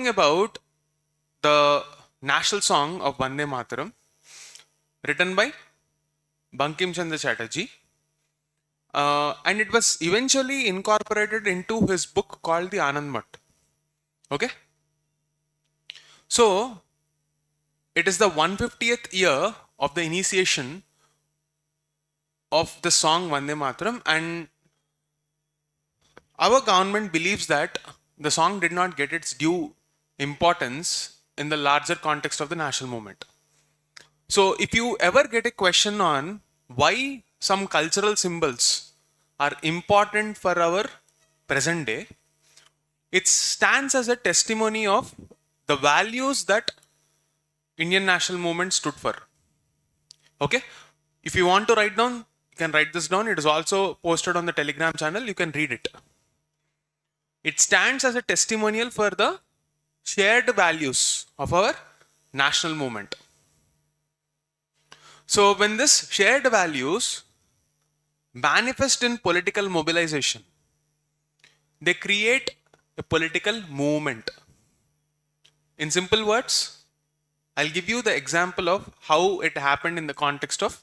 talking about the national song of Vande Mataram, written by Bankim Chandra Chatterjee, and it was eventually incorporated into his book called the Anand Math. Okay, so it is the 150th year of the initiation of the song Vande Mataram, and our government believes that the song did not get its due importance in the larger context of the national movement. So, if you ever get a question on why some cultural symbols are important for our present day, it stands as a testimony of the values that Indian national movement stood for. Okay, if you want to write down, you can write this down. It is also posted on the Telegram channel. You can read it. It stands as a testimonial for the shared values of our national movement. So when this shared values manifest in political mobilization, they create a political movement. In simple words, I'll give you the example of how it happened in the context of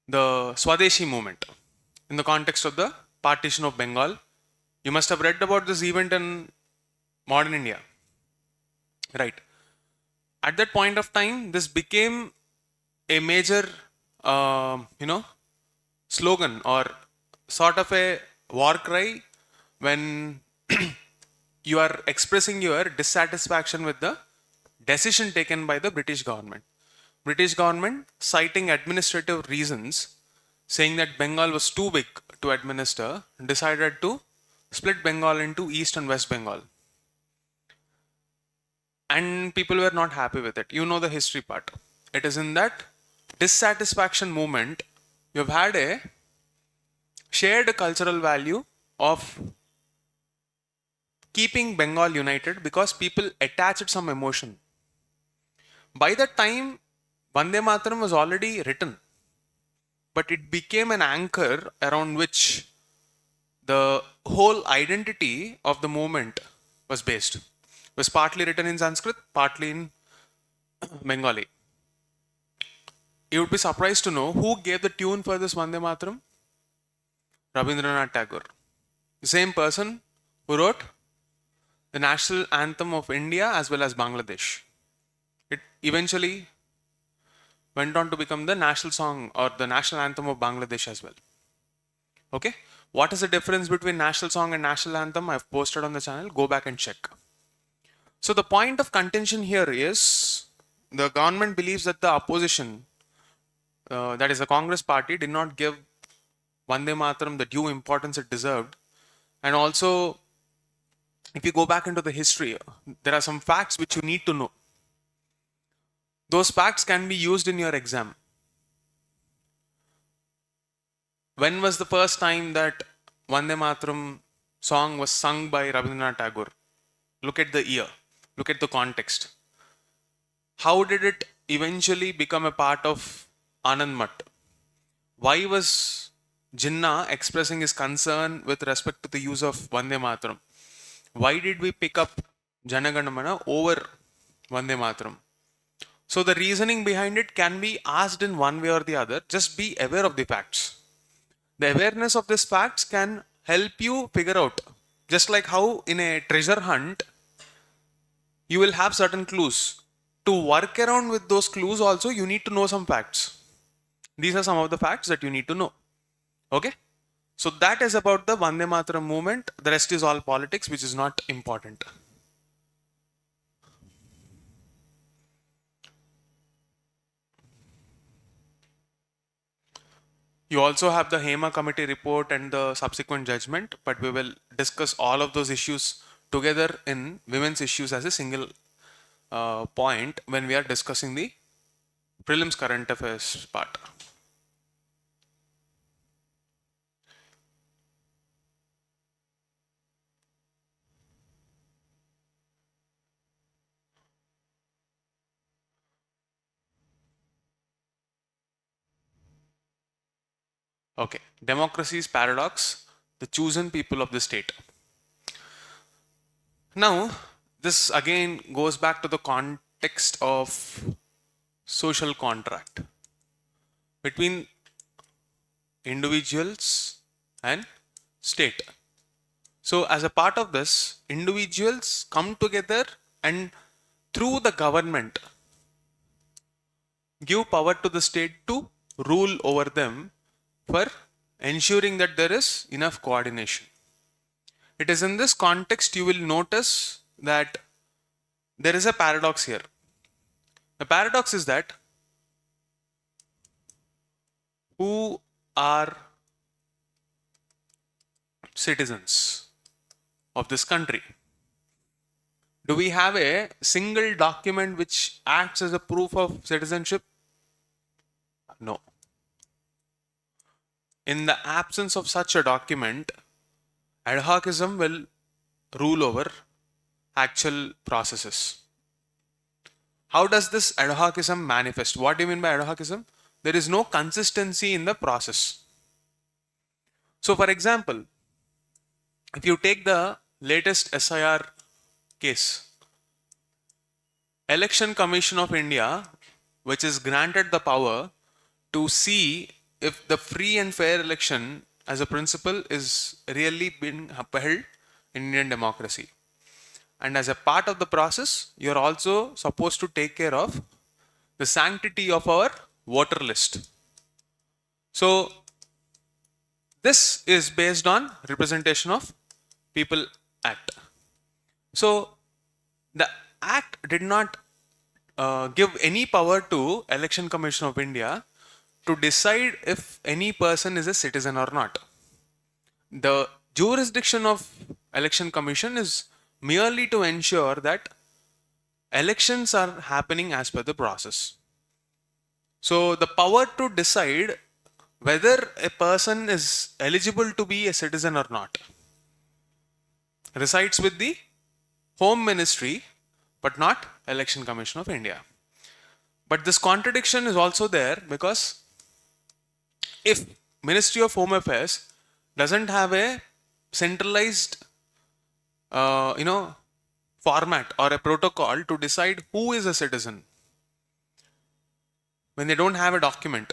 the Swadeshi movement, in the context of the partition of Bengal. You must have read about this event in modern India, right? At that point of time, this became a major, slogan or sort of a war cry when you are expressing your dissatisfaction with the decision taken by the British government. British government, citing administrative reasons, saying that Bengal was too big to administer, decided to split Bengal into East and West Bengal. And people were not happy with it. You know the history part. It is in that dissatisfaction movement, you've had a shared cultural value of keeping Bengal united because people attached some emotion. By that time, Vande Mataram was already written, but it became an anchor around which the whole identity of the movement was based. It was partly written in Sanskrit, partly in Bengali. You would be surprised to know who gave the tune for this Vande Mataram? Rabindranath Tagore. The same person who wrote the national anthem of India as well as Bangladesh. It eventually went on to become the national song or the national anthem of Bangladesh as well. Okay, what is the difference between national song and national anthem? I've posted on the channel. Go back and check. So the point of contention here is the government believes that the opposition, that is the Congress party, did not give Vande Mataram the due importance it deserved. And also, if you go back into the history, there are some facts which you need to know. Those facts can be used in your exam. When was the first time that Vande Mataram song was sung by Rabindranath Tagore? Look at the year. Look at the context. How did it eventually become a part of Anand Math? Why was Jinnah expressing his concern with respect to the use of Vande Mataram? Why did we pick up Jana Gana Mana over Vande Mataram? So the reasoning behind it can be asked in one way or the other. Just be aware of the facts. The awareness of these facts can help you figure out. Just like how in a treasure hunt, you will have certain clues. To work around with those clues also, you need to know some facts. These are some of the facts that you need to know. Okay? So that is about the Vande Mataram movement. The rest is all politics, which is not important. You also have the HEMA committee report and the subsequent judgment, but we will discuss all of those issues together in women's issues as a single point when we are discussing the prelims current affairs part. Okay, democracy's paradox, the chosen people of the state. Now, This again goes back to the context of social contract between individuals and state. So as a part of this, individuals come together and through the government give power to the state to rule over them for ensuring that there is enough coordination. It is in this context you will notice that there is a paradox here. The paradox is that who are citizens of this country? Do we have a single document which acts as a proof of citizenship? No. In the absence of such a document, ad hocism will rule over actual processes. How does this ad hocism manifest? What do you mean by ad hocism? There is no consistency in the process. So for example, if you take the latest SIR case, Election Commission of India, which is granted the power to see if the free and fair election as a principle is really being upheld in Indian democracy. And as a part of the process, you are also supposed to take care of the sanctity of our voter list. So this is based on Representation of People Act. So the Act did not give any power to Election Commission of India to decide if any person is a citizen or not. The jurisdiction of Election Commission is merely to ensure that elections are happening as per the process. So the power to decide whether a person is eligible to be a citizen or not resides with the Home Ministry, but not Election Commission of India. But this contradiction is also there because if Ministry of Home Affairs doesn't have a centralized format or a protocol to decide who is a citizen, when they don't have a document,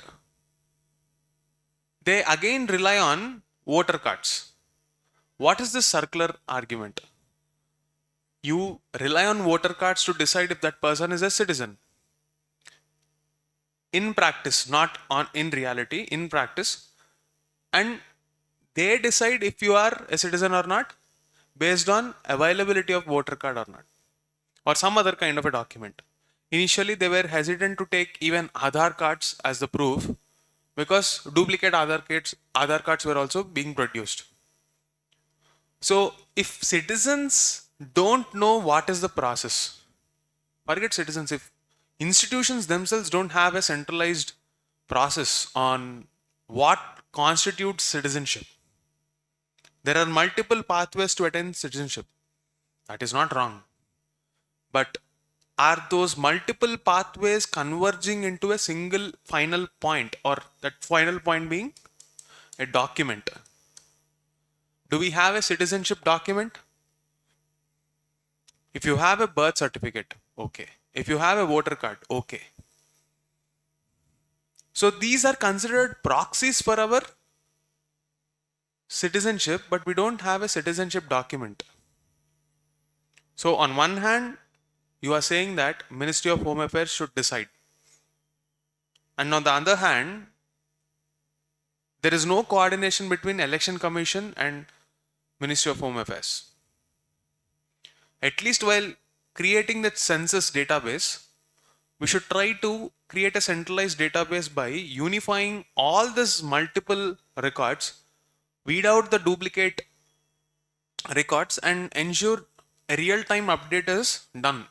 they again rely on voter cards. What is this circular argument? You rely on voter cards to decide if that person is a citizen. In practice, not in reality, in practice, and they decide if you are a citizen or not based on availability of voter card or not, or some other kind of a document. Initially, they were hesitant to take even Aadhaar cards as the proof because duplicate Aadhaar cards were also being produced. So, if citizens don't know what is the process, forget citizens, if institutions themselves don't have a centralized process on what constitutes citizenship, there are multiple pathways to attain citizenship. That is not wrong. But are those multiple pathways converging into a single final point, or that final point being a document? Do we have a citizenship document? If you have a birth certificate, okay. If you have a voter card, okay. So these are considered proxies for our citizenship, but we don't have a citizenship document. So on one hand, you are saying that Ministry of Home Affairs should decide. And on the other hand, there is no coordination between Election Commission and Ministry of Home Affairs. At least while creating that census database, we should try to create a centralized database by unifying all these multiple records, weed out the duplicate records, and ensure a real-time update is done.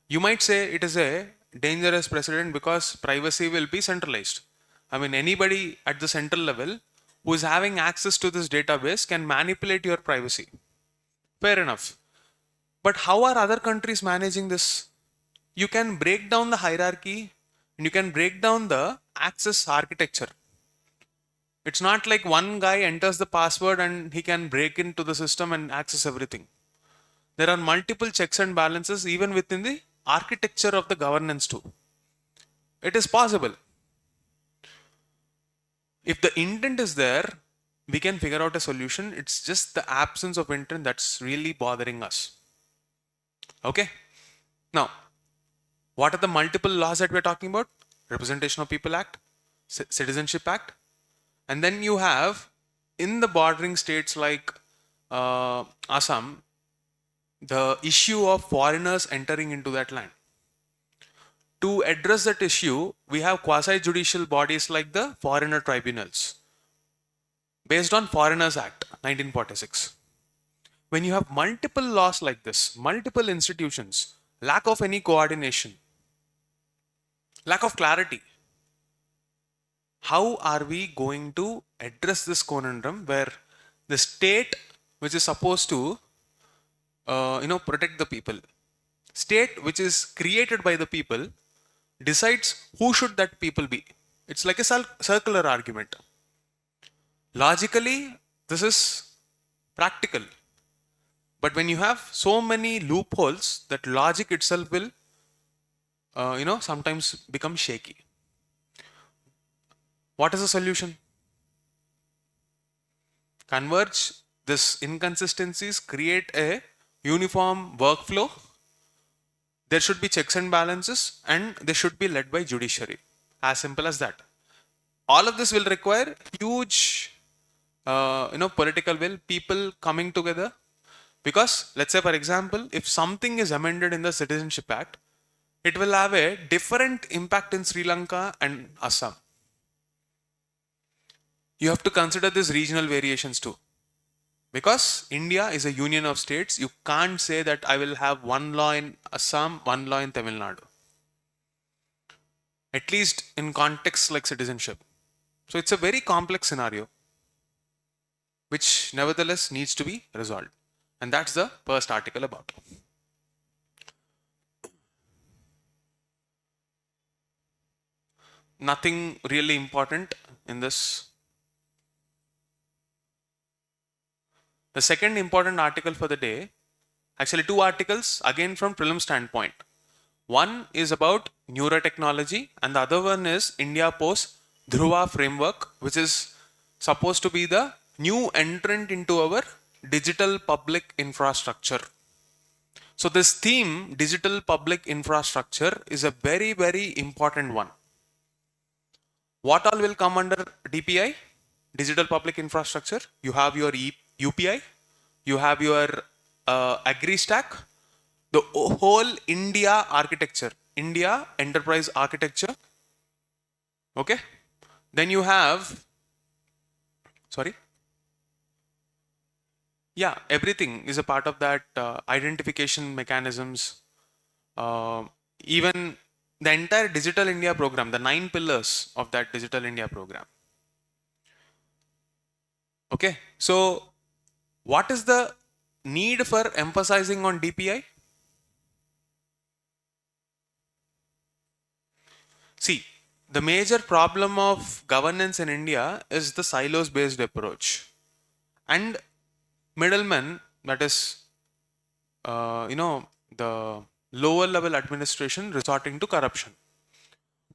You might say it is a dangerous precedent because privacy will be centralized. I mean, anybody at the central level who is having access to this database can manipulate your privacy. Fair enough. But how are other countries managing this? You can break down the hierarchy and you can break down the access architecture. It's not like one guy enters the password and he can break into the system and access everything. there are multiple checks and balances even within the architecture of the governance too. It is possible. If the intent is there, we can figure out a solution. It's just the absence of intent that's really bothering us. Okay. Now, what are the multiple laws that we're talking about? Representation of People Act, Citizenship Act, and then you have in the bordering states like Assam, the issue of foreigners entering into that land. To address that issue, we have quasi-judicial bodies like the foreigner tribunals based on Foreigners Act 1946. When you have multiple laws like this, multiple institutions, lack of any coordination, lack of clarity, how are we going to address this conundrum where the state, which is supposed to protect the people, state which is created by the people, decides who should that people be? It's like a circular argument. Logically, this is practical. But when you have so many loopholes, that logic itself will, sometimes become shaky. What is the solution? Converge this inconsistencies, create a uniform workflow. There should be checks and balances, and they should be led by judiciary. As simple as that. All of this will require huge, political will, people coming together. Because let's say, for example, if something is amended in the Citizenship Act, it will have a different impact in Sri Lanka and Assam. You have to consider these regional variations too. Because India is a union of states, you can't say that I will have one law in Assam, one law in Tamil Nadu. At least in contexts like citizenship. So it's a very complex scenario, which nevertheless needs to be resolved. And that's the first article about. Nothing really important in this. The second important article for the day, actually two articles, again from prelim standpoint. One is about neurotechnology and the other one is India Post Dhruva framework, which is supposed to be the new entrant into our digital public infrastructure. So this theme, digital public infrastructure, is a very, very important one. What all will come under DPI? Digital public infrastructure. You have your UPI, you have your agri stack, the whole India architecture, India enterprise architecture. Okay. Then you have, yeah, everything is a part of that identification mechanisms. Even the entire Digital India program, the 9 pillars of that Digital India program. Okay, so what is the need for emphasizing on DPI? See, the major problem of governance in India is the silos based approach and middlemen, that is, the lower level administration resorting to corruption.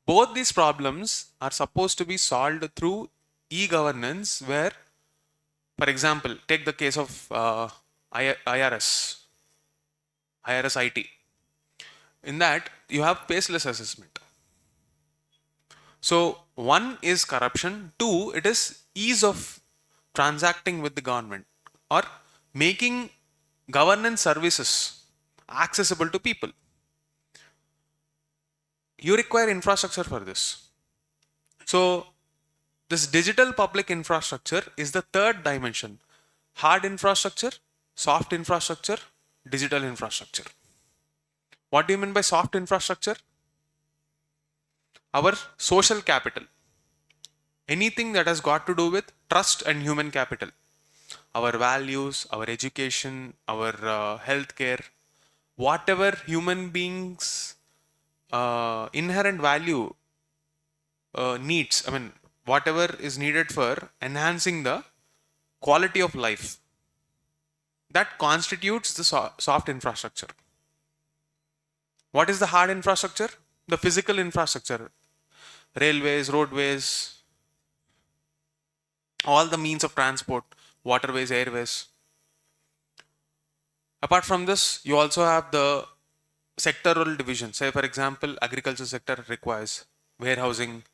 Both these problems are supposed to be solved through e-governance, where, for example, take the case of IRS IT. In that, you have faceless assessment. So one is corruption, two, it is ease of transacting with the government or making governance services accessible to people. You require infrastructure for this. So this digital public infrastructure is the third dimension. Hard infrastructure, soft infrastructure, digital infrastructure. What do you mean by soft infrastructure? Our social capital. Anything that has got to do with trust and human capital. Our values, our education, our healthcare, whatever human beings inherent value needs, whatever is needed for enhancing the quality of life, that constitutes the soft infrastructure. What is the hard infrastructure? The physical infrastructure. Railways, roadways, all the means of transport, waterways, airways. Apart from this, you also have the sectoral division. Say for example, agriculture sector requires warehousing,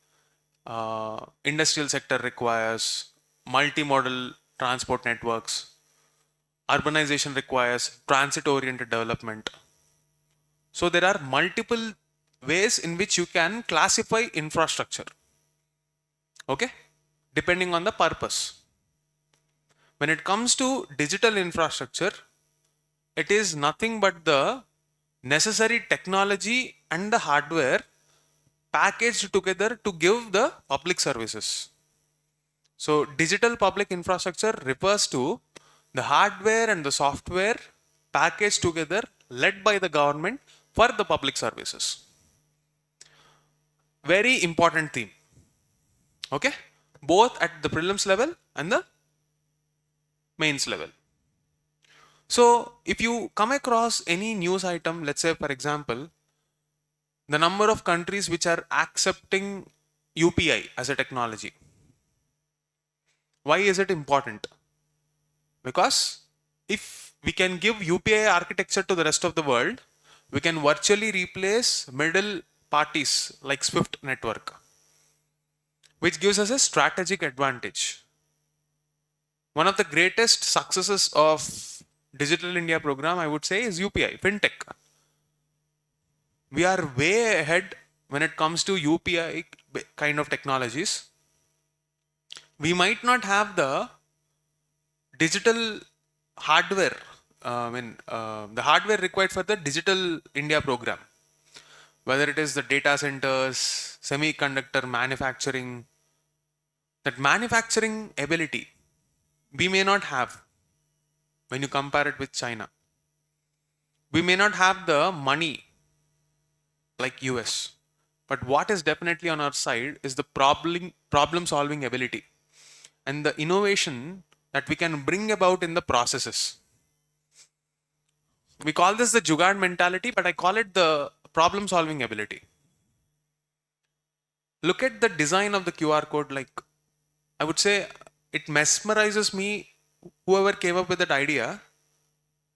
industrial sector requires multimodal transport networks, urbanization requires transit-oriented development. So there are multiple ways in which you can classify infrastructure, okay, depending on the purpose. When it comes to digital infrastructure, it is nothing but the necessary technology and the hardware packaged together to give the public services. So digital public infrastructure refers to the hardware and the software packaged together, led by the government for the public services. Very important theme, okay, both at the prelims level and the mains level. So if you come across any news item, let's say for example, the number of countries which are accepting UPI as a technology. Why is it important? Because if we can give UPI architecture to the rest of the world, we can virtually replace middle parties like SWIFT network, which gives us a strategic advantage. One of the greatest successes of Digital India program, I would say, is UPI, FinTech. We are way ahead when it comes to UPI kind of technologies. We might not have the digital hardware, the hardware required for the Digital India program, whether it is the data centers, semiconductor manufacturing, that manufacturing ability we may not have when you compare it with China. We may not have the money like US, but what is definitely on our side is the problem solving ability and the innovation that we can bring about in the processes. We call this the Jugaad mentality, but I call it the problem solving ability. Look at the design of the QR code. Like, I would say it mesmerizes me, whoever came up with that idea.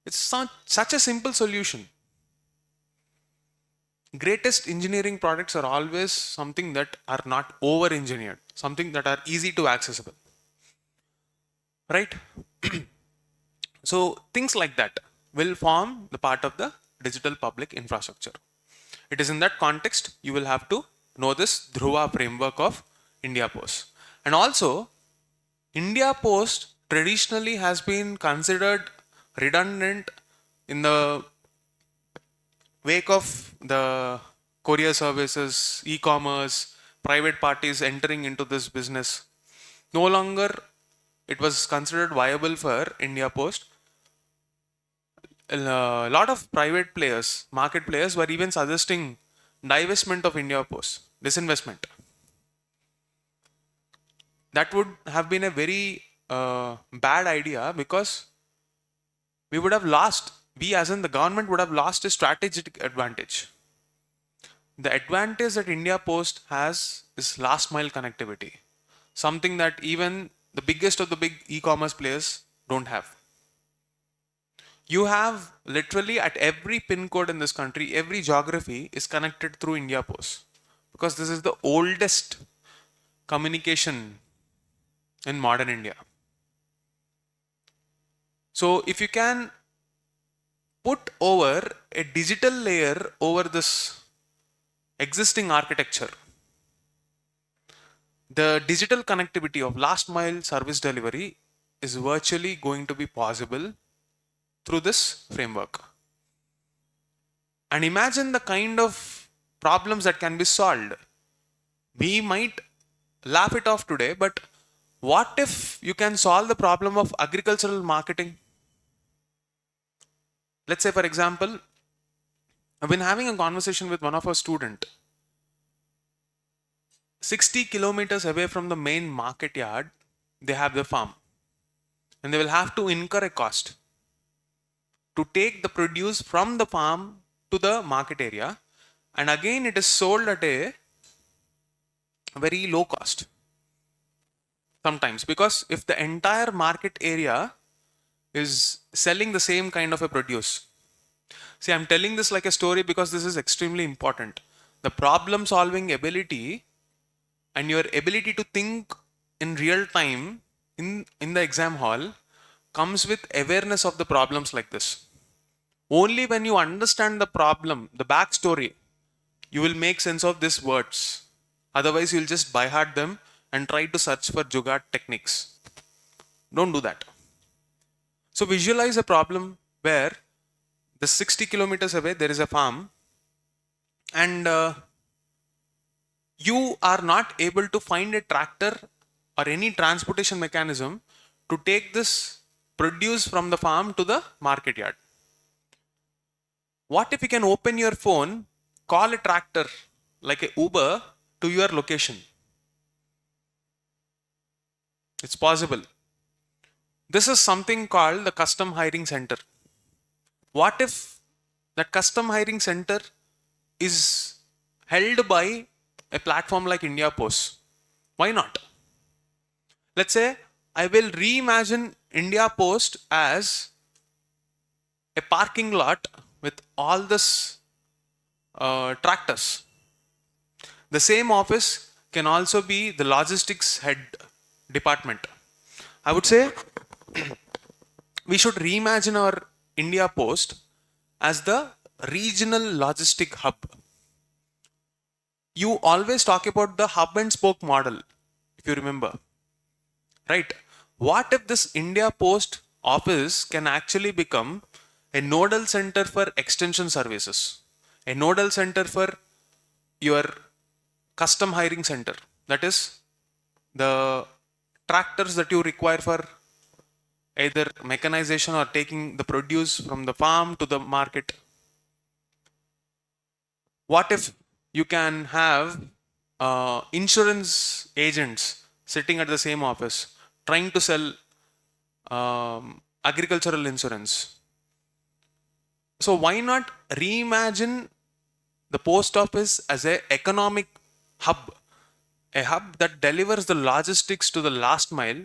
It's such a simple solution. Greatest engineering products are always something that are not over engineered, something that are easy to accessible, right? So things like that will form the part of the digital public infrastructure. It is in that context you will have to know this Dhruva framework of India Post. And also, India Post traditionally has been considered redundant in the wake of the courier services, e-commerce, private parties entering into this business. No longer it was considered viable for India Post. A lot of private players, market players, were even suggesting divestment of India Post, disinvestment. That would have been a very bad idea, because we would have lost, we as in the government would have lost a strategic advantage. The advantage that India Post has is last mile connectivity, something that even the biggest of the big e-commerce players don't have. You have literally at every pin code in this country, every geography is connected through India Post, because this is the oldest communication in modern India. So if you can put over a digital layer over this existing architecture, the digital connectivity of last mile service delivery is virtually going to be possible through this framework. And imagine the kind of problems that can be solved. We might laugh it off today, but what if you can solve the problem of agricultural marketing? Let's say, for example, I've been having a conversation with one of our students. 60 kilometers away from the main market yard, they have the farm. And they will have to incur a cost. to take the produce from the farm to the market area, and again it is sold at a very low cost sometimes, because if the entire market area is selling the same kind of a produce. See, I'm telling this like a story because this is extremely important. The problem solving ability and your ability to think in real time in the exam hall comes with awareness of the problems like this. Only when you understand the problem, the backstory, you will make sense of these words. Otherwise, you'll just by heart them and try to search for jugaad techniques. Don't do that. So visualize a problem where the 60 kilometers away there is a farm, and you are not able to find a tractor or any transportation mechanism to take this produce from the farm to the market yard. What if you can open your phone, call a tractor like a Uber to your location? It's possible. This is something called the custom hiring center. What if that custom hiring center is held by a platform like India Post? Why not? Let's say I will reimagine India Post as a parking lot with all this tractors. The same office can also be the logistics head department. I would say we should reimagine our India Post as the regional logistic hub. You always talk about the hub and spoke model, if you remember, right? What if this India Post office can actually become a nodal center for extension services, a nodal center for your custom hiring center, that is the tractors that you require for either mechanization or taking the produce from the farm to the market. What if you can have insurance agents sitting at the same office trying to sell agricultural insurance? So why not reimagine the post office as an economic hub, a hub that delivers the logistics to the last mile,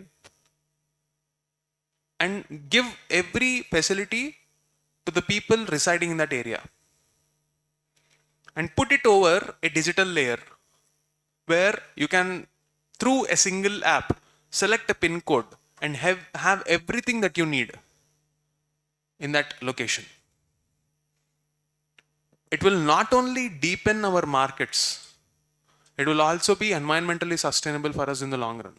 and give every facility to the people residing in that area, and put it over a digital layer where you can, through a single app, select a pin code and have everything that you need in that location. It will not only deepen our markets, it will also be environmentally sustainable for us in the long run.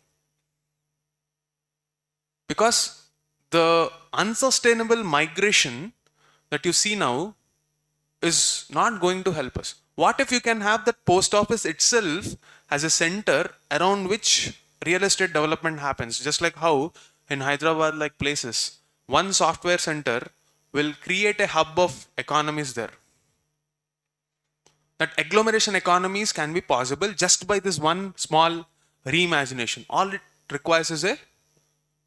Because the unsustainable migration that you see now is not going to help us. What if you can have that post office itself as a center around which real estate development happens? Just like how in Hyderabad like places, one software center will create a hub of economies there. That agglomeration economies can be possible just by this one small reimagination. All it requires is a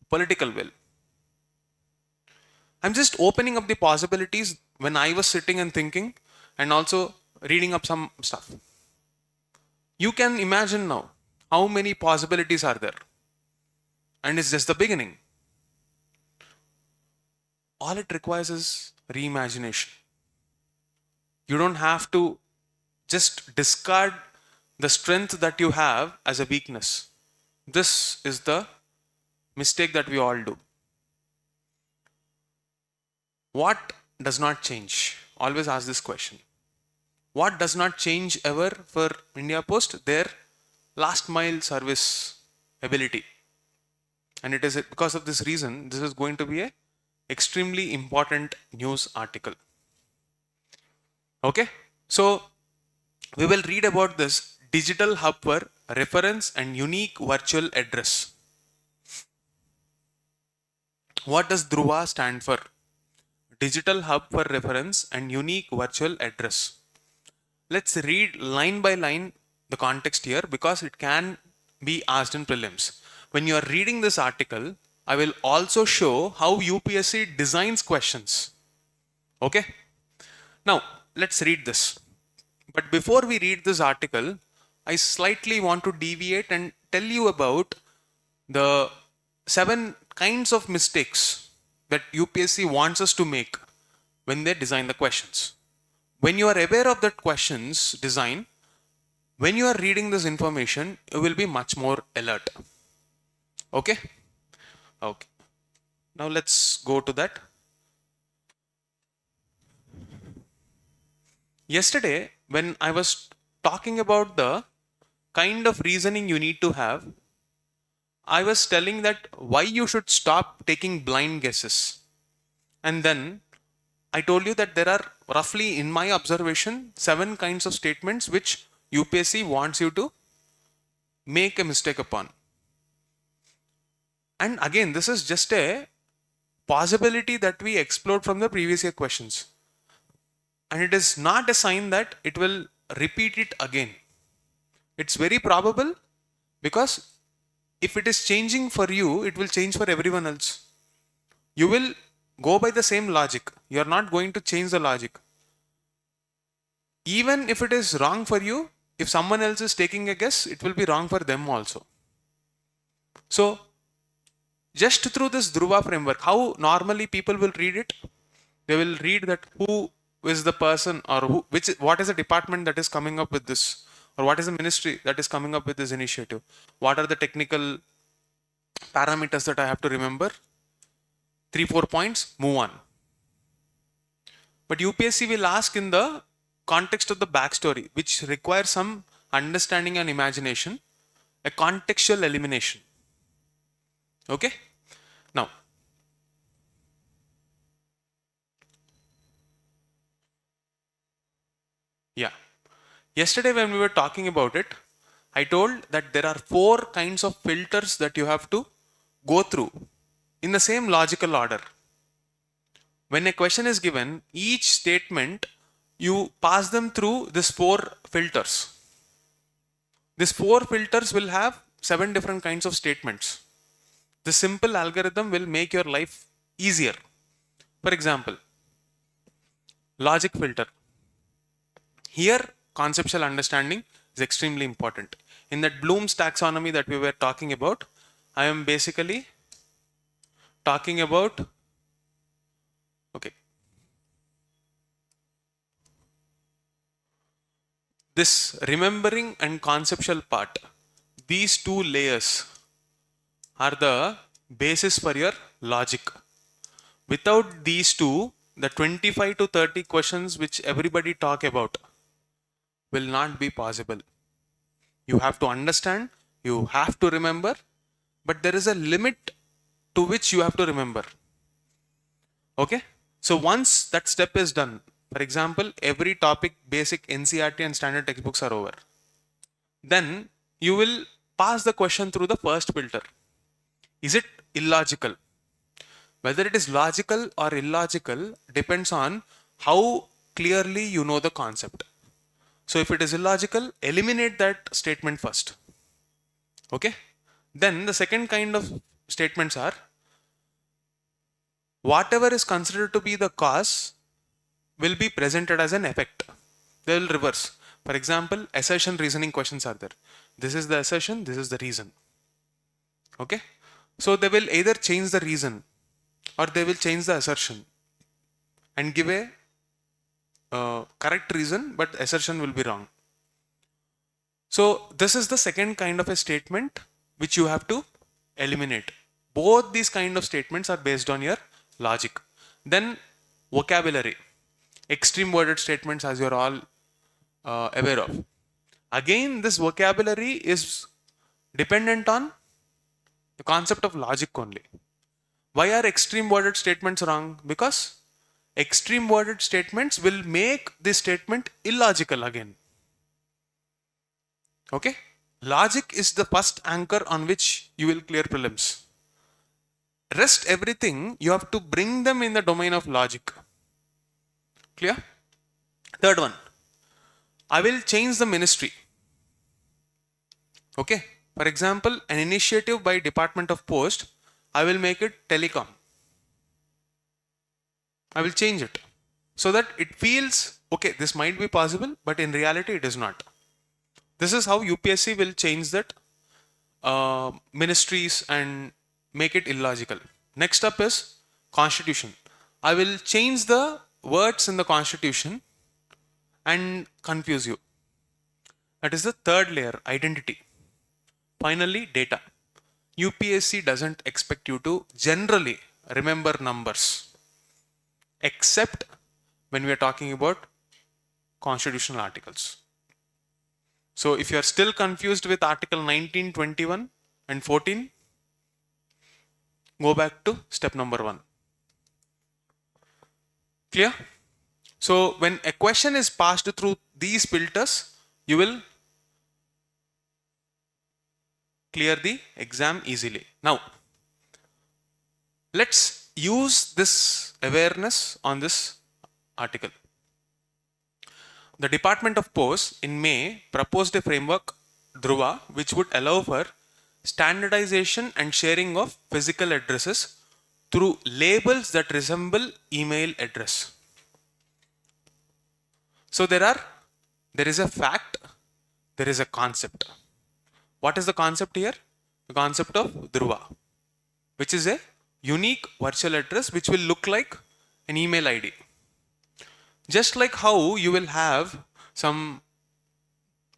political will. I'm just opening up the possibilities when I was sitting and thinking and also reading up some stuff. You can imagine now how many possibilities are there. And it's just the beginning. All it requires is reimagination. You don't have to just discard the strength that you have as a weakness. This is the mistake that we all do. What does not change? Always ask this question. What does not change ever for India Post? Their last mile service ability. And it is because of this reason, this is going to be an extremely important news article. Okay? So, we will read about this digital hub for reference and unique virtual address. What does Dhruva stand for? Digital hub for reference and unique virtual address. Let's read line by line the context here because it can be asked in prelims. When you are reading this article, I will also show how UPSC designs questions. Okay. Now, let's read this. But before we read this article, I slightly want to deviate and tell you about the 7 kinds of mistakes that UPSC wants us to make when they design the questions. When you are aware of that questions design, when you are reading this information, you will be much more alert. Okay? Okay. Now let's go to that. Yesterday, when I was talking about the kind of reasoning you need to have, I was telling that why you should stop taking blind guesses. And then I told you that there are roughly, in my observation, 7 kinds of statements which UPSC wants you to make a mistake upon. And again, this is just a possibility that we explored from the previous year questions. And it is not a sign that it will repeat it again. It's very probable because if it is changing for you, it will change for everyone else. You will go by the same logic. You are not going to change the logic. Even if it is wrong for you, if someone else is taking a guess, it will be wrong for them also. So, just through this Dhruva framework, how normally people will read it? They will read that who is the person or what is the department that is coming up with this, or what is the ministry that is coming up with this initiative? What are the technical parameters that I have to remember? 3-4 points, move on. But UPSC will ask in the context of the backstory, which requires some understanding and imagination, a contextual elimination. Okay? Now, yeah. Yesterday when we were talking about it, I told that there are 4 kinds of filters that you have to go through in the same logical order. When a question is given, each statement, you pass them through these 4 filters. These 4 filters will have 7 different kinds of statements. The simple algorithm will make your life easier. For example, logic filter. Here, conceptual understanding is extremely important. In that Bloom's taxonomy that we were talking about, I am basically talking about, okay, this remembering and conceptual part. These 2 layers are the basis for your logic. Without these 2, the 25 to 30 questions which everybody talk about will not be possible. You have to understand, you have to remember, but there is a limit to which you have to remember. Okay? So once that step is done, for example, every topic, basic NCERT and standard textbooks are over. Then you will pass the question through the first filter. Is it illogical? Whether it is logical or illogical depends on how clearly you know the concept. So if it is illogical, eliminate that statement first. Okay? Then the second kind of statements are, whatever is considered to be the cause will be presented as an effect. They will reverse. For example, assertion reasoning questions are there. This is the assertion, this is the reason. Okay? So they will either change the reason or they will change the assertion and give a correct reason, but assertion will be wrong. So this is the second kind of a statement which you have to eliminate. Both these kind of statements are based on your logic. Then vocabulary. Extreme worded statements, as you are all aware of. Again, this vocabulary is dependent on the concept of logic only. Why are extreme worded statements wrong? Because extreme worded statements will make this statement illogical again. Okay? Logic is the first anchor on which you will clear prelims. Rest everything, you have to bring them in the domain of logic. Clear? Third one, I will change the ministry. Okay? For example, an initiative by Department of Post, I will make it telecom. I will change it. so that it feels, okay, this might be possible, but in reality it is not. This is how UPSC will change that ministries and make it illogical. Next up is constitution. I will change the words in the constitution and confuse you. That is the third layer, identity. Finally, data. UPSC doesn't expect you to generally remember numbers, except when we are talking about constitutional articles. So if you are still confused with Article 19, 21 and 14, go back to step number 1. Clear? So when a question is passed through these filters, you will clear the exam easily. Now, let's use this awareness on this article. The Department of Post in May proposed a framework, Dhruva, which would allow for standardization and sharing of physical addresses through labels that resemble email address. So there is a fact, there is a concept. What is the concept here? The concept of Dhruva, which is a unique virtual address which will look like an email ID. Just like how you will have some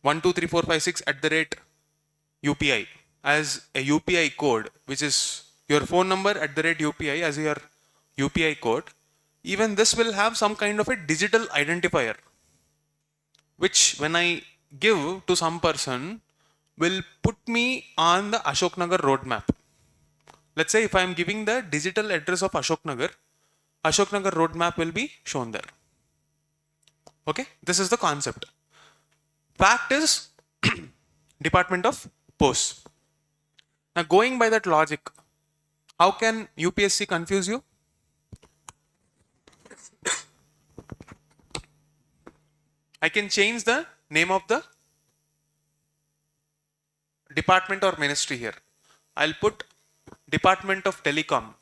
12345 @ UPI as a UPI code, which is your phone number @ UPI as your UPI code, even this will have some kind of a digital identifier, which when I give to some person will put me on the Ashok Nagar roadmap. Let's say if I am giving the digital address of Ashok Nagar roadmap will be shown there. Okay, this is the concept. Fact is Department of Post. Now going by that logic, how can UPSC confuse you? I can change the name of the department or ministry here. I'll put Department of Telecom.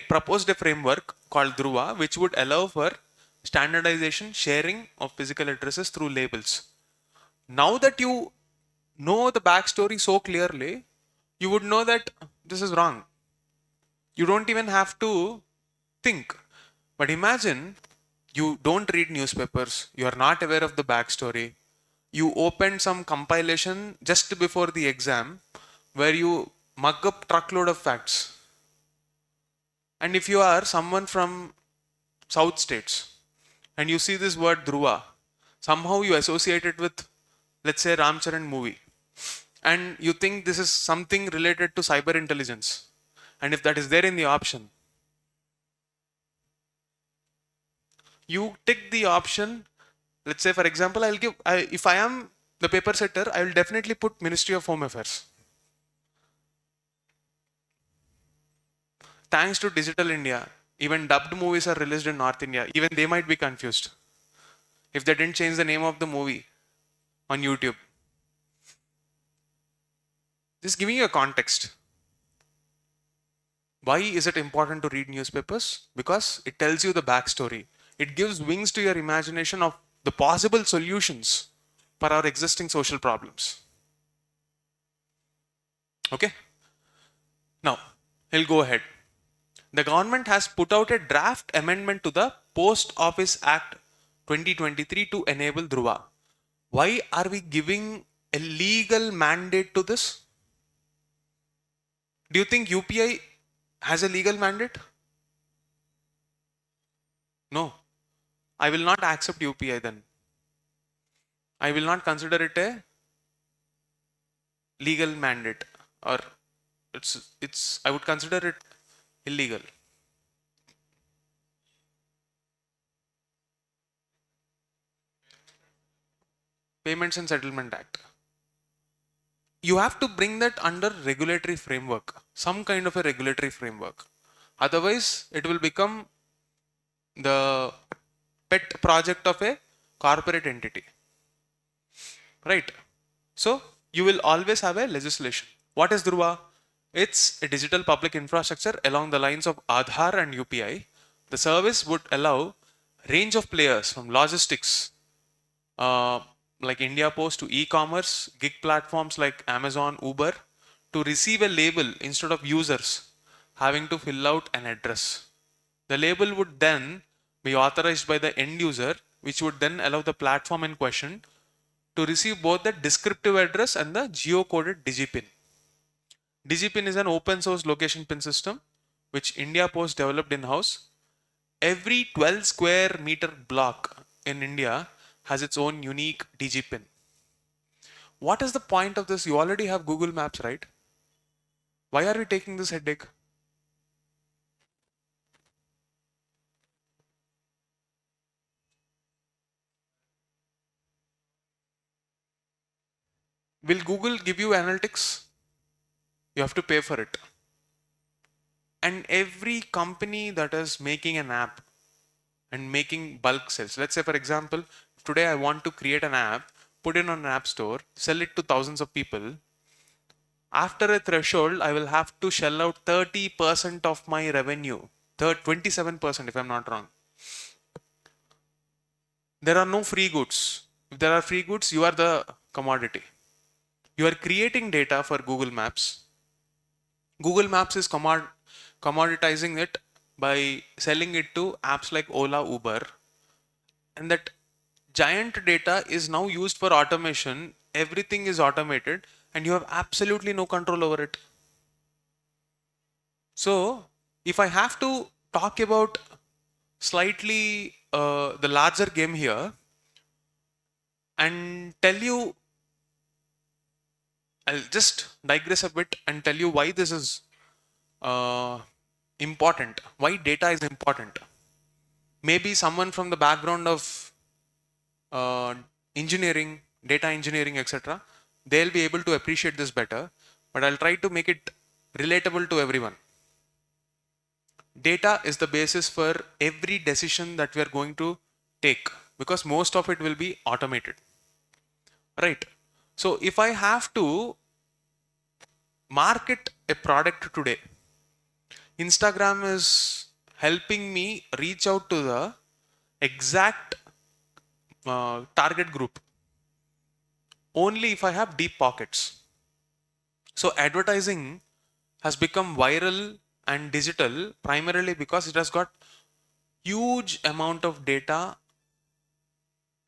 Proposed a framework called Dhruva, which would allow for standardization, sharing of physical addresses through labels. Now that you know the backstory so clearly, you would know that this is wrong. You don't even have to think. But imagine you don't read newspapers, you are not aware of the backstory. You opened some compilation just before the exam where you mug up truckload of facts. And if you are someone from South states and you see this word Dhruva, somehow you associate it with, let's say, Ramcharan movie, and you think this is something related to cyber intelligence. And if that is there in the option, you tick the option. Let's say, for example, if I am the paper setter, I will definitely put Ministry of Home Affairs. Thanks to Digital India, even dubbed movies are released in North India. Even they might be confused if they didn't change the name of the movie on YouTube. Just giving you a context. Why is it important to read newspapers? Because it tells you the backstory. It gives wings to your imagination of the possible solutions for our existing social problems. Okay? Now, he'll go ahead. The government has put out a draft amendment to the Post Office Act 2023 to enable Dhruva. Why are we giving a legal mandate to this? Do you think UPI has a legal mandate? No. I will not accept UPI then. I will not consider it a legal mandate, or I would consider it illegal. Payments and Settlement Act. You have to bring that under regulatory framework, some kind of a regulatory framework. Otherwise, it will become the pet project of a corporate entity. Right? So, you will always have a legislation. What is Dhruva? It's a digital public infrastructure along the lines of Aadhaar and UPI. The service would allow range of players from logistics, uh, like India Post, to e-commerce, gig platforms like Amazon, Uber, to receive a label instead of users having to fill out an address. The label would then be authorized by the end user, which would then allow the platform in question to receive both the descriptive address and the geocoded digipin. Digipin is an open source location pin system which India Post developed in-house. Every 12 square meter block in India has its own unique digipin. What is the point of this? You already have Google Maps, right? Why are we taking this headache? Will Google give you analytics? You have to pay for it. And every company that is making an app and making bulk sales, let's say for example, today I want to create an app, put it on an app store, sell it to thousands of people. After a threshold, I will have to shell out 30% of my revenue, 27% if I'm not wrong. There are no free goods. If there are free goods, you are the commodity. You are creating data for Google Maps. Google Maps is commoditizing it by selling it to apps like Ola, Uber. And that giant data is now used for automation. Everything is automated and you have absolutely no control over it. So if I have to talk about slightly the larger game here and tell you, I'll just digress a bit and tell you why this is important, why data is important. Maybe someone from the background of uh, engineering, data engineering, etc., they'll be able to appreciate this better, but I'll try to make it relatable to everyone. Data is the basis for every decision that we are going to take because most of it will be automated, right? So if I have to market a product today, Instagram is helping me reach out to the exact target group only if I have deep pockets. So advertising has become viral and digital primarily because it has got huge amount of data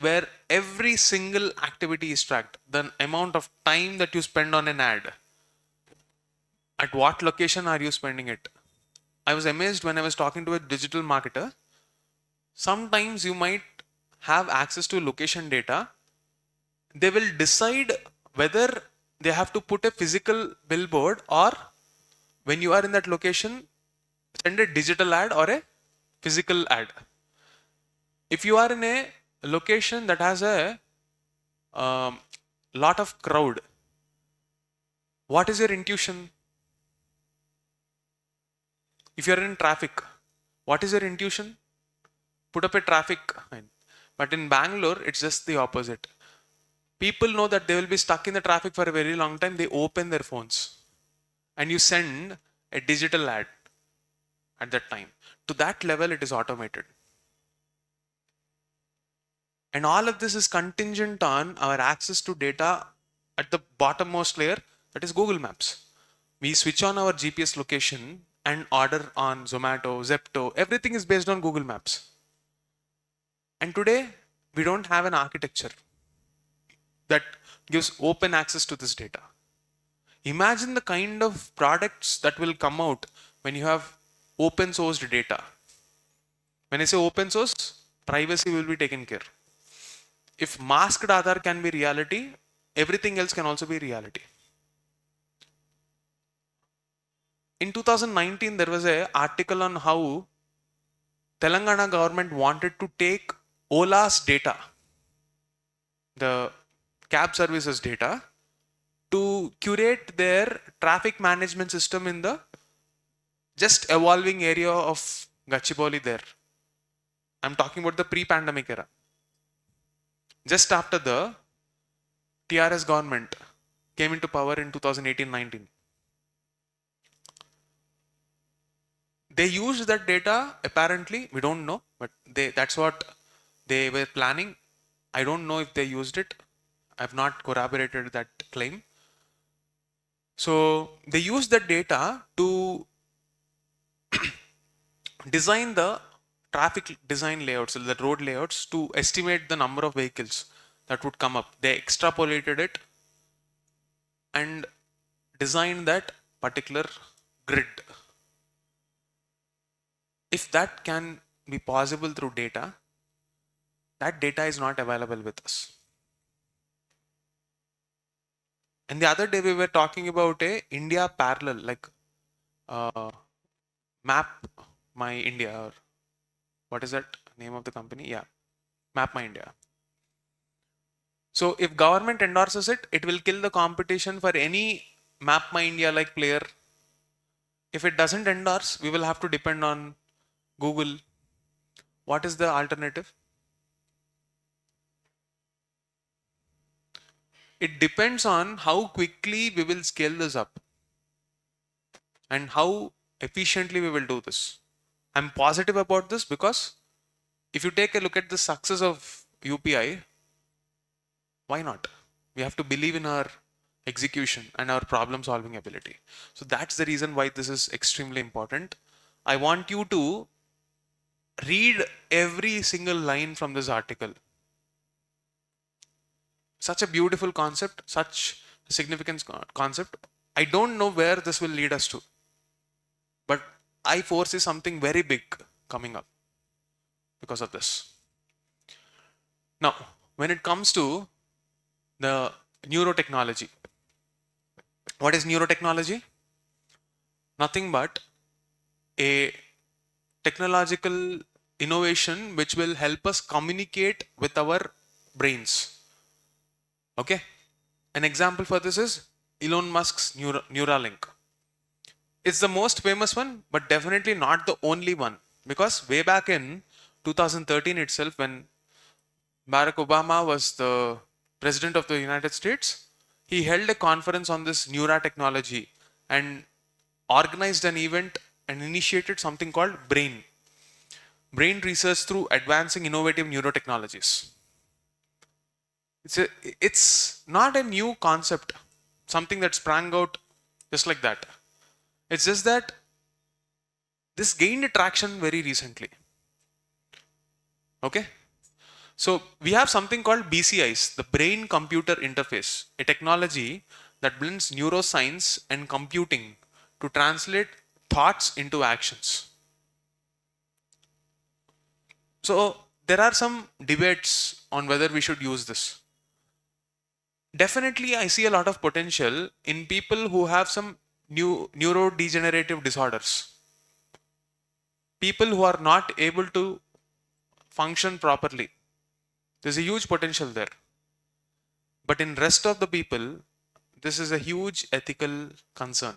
where every single activity is tracked. The amount of time that you spend on an ad, at what location are you spending it? I was amazed when I was talking to a digital marketer. Sometimes you might have access to location data. They will decide whether they have to put a physical billboard or when you are in that location, send a digital ad or a physical ad. If you are in a location that has a um, lot of crowd, what is your intuition? If you are in traffic, what is your intuition? Put up a traffic sign. But in Bangalore, it's just the opposite. People know that they will be stuck in the traffic for a very long time. They open their phones and you send a digital ad at that time. To that level, it is automated. And all of this is contingent on our access to data at the bottommost layer, that is Google Maps. We switch on our GPS location and order on Zomato, Zepto, everything is based on Google Maps. And today, we don't have an architecture that gives open access to this data. Imagine the kind of products that will come out when you have open sourced data. When I say open source, privacy will be taken care. If masked Aadhaar can be reality, everything else can also be reality. In 2019, there was an article on how Telangana government wanted to take Ola's data, the cab services data, to curate their traffic management system in the just evolving area of Gachibowli there. I'm talking about the pre-pandemic era. Just after the TRS government came into power in 2018-19. They used that data, apparently, we don't know, but that's what they were planning. I don't know if they used it. I've not corroborated that claim. So they used that data to design the traffic design layouts, the road layouts, to estimate the number of vehicles that would come up. They extrapolated it and designed that particular grid. If that can be possible through data, that data is not available with us. And the other day we were talking about a India parallel, like Map My India, or what is that name of the company? Yeah, Map My India. So if government endorses it, it will kill the competition for any Map My India like player. If it doesn't endorse, we will have to depend on Google. What is the alternative? It depends on how quickly we will scale this up and how efficiently we will do this. I'm positive about this because if you take a look at the success of UPI, why not? We have to believe in our execution and our problem solving ability. So that's the reason why this is extremely important. I want you to read every single line from this article. Such a beautiful concept, such a significant concept. I don't know where this will lead us to, but I foresee something very big coming up because of this. Now, when it comes to the neurotechnology, what is neurotechnology? Nothing but a technological innovation which will help us communicate with our brains. Okay, an example for this is Elon Musk's Neuralink. It's the most famous one, but definitely not the only one, because way back in 2013 itself, when Barack Obama was the president of the United States, he held a conference on this neurotechnology and organized an event and initiated something called brain research through advancing innovative neurotechnologies. It's not a new concept, something that sprang out just like that. It's just that this gained traction very recently. Okay, so we have something called BCIs, the brain computer interface, a technology that blends neuroscience and computing to translate thoughts into actions. So there are some debates on whether we should use this. Definitely, I see a lot of potential in people who have some neurodegenerative disorders. People who are not able to function properly. There's a huge potential there. But in rest of the people, this is a huge ethical concern.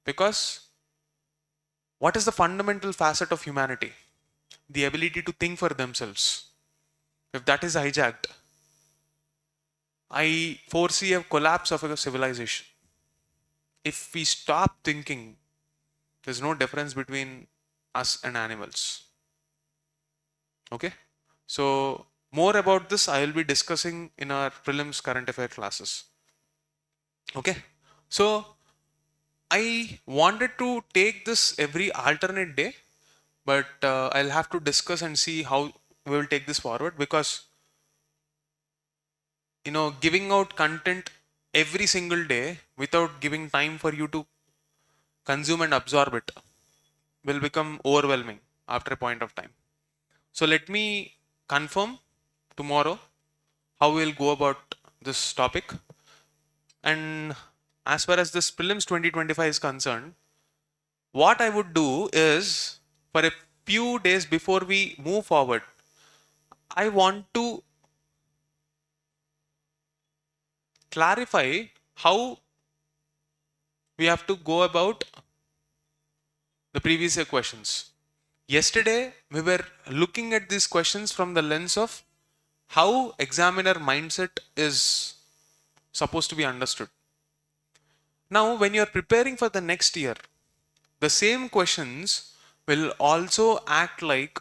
Because what is the fundamental facet of humanity? The ability to think for themselves. If that is hijacked, I foresee a collapse of a civilization. If we stop thinking, there's no difference between us and animals. Okay? So, more about this I will be discussing in our prelims current affair classes. Okay? So, I wanted to take this every alternate day, but I'll have to discuss and see how we will take this forward, because giving out content every single day without giving time for you to consume and absorb it will become overwhelming after a point of time. So let me confirm tomorrow how we'll go about this topic. And as far as this prelims 2025 is concerned, what I would do is, for a few days before we move forward, I want to clarify how we have to go about the previous year questions. Yesterday, we were looking at these questions from the lens of how examiner mindset is supposed to be understood. Now, when you're preparing for the next year, the same questions will also act like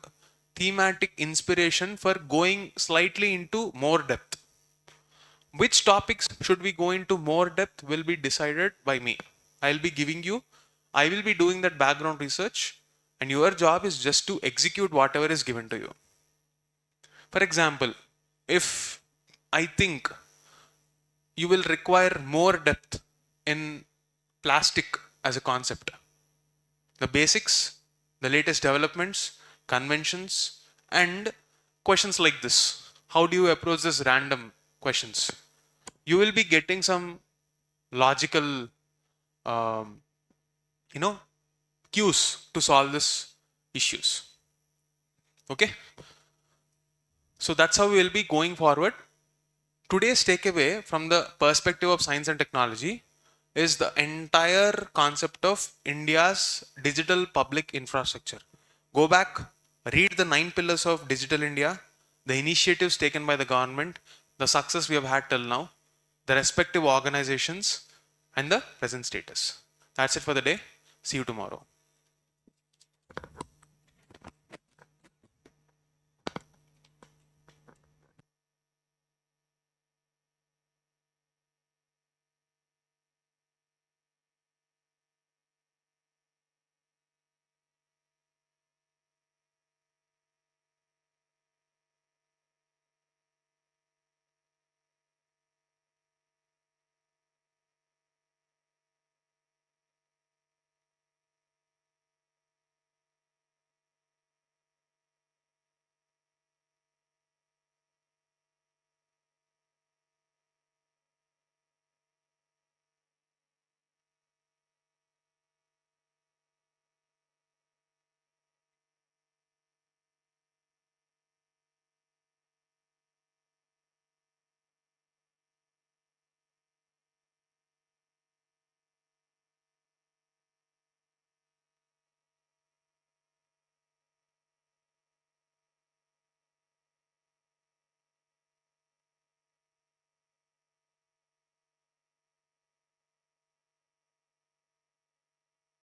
thematic inspiration for going slightly into more depth. Which topics should we go into more depth will be decided by me. I will be doing that background research, and your job is just to execute whatever is given to you. For example, if I think you will require more depth in plastic as a concept, the basics, the latest developments, conventions, and questions like this. How do you approach this random questions? You will be getting some logical, um, cues to solve this issues. Okay. So that's how we will be going forward. Today's takeaway from the perspective of science and technology is the entire concept of India's digital public infrastructure. Go back, read the 9 pillars of digital India, the initiatives taken by the government, the success we have had till now, the respective organizations, and the present status. That's it for the day. See you tomorrow.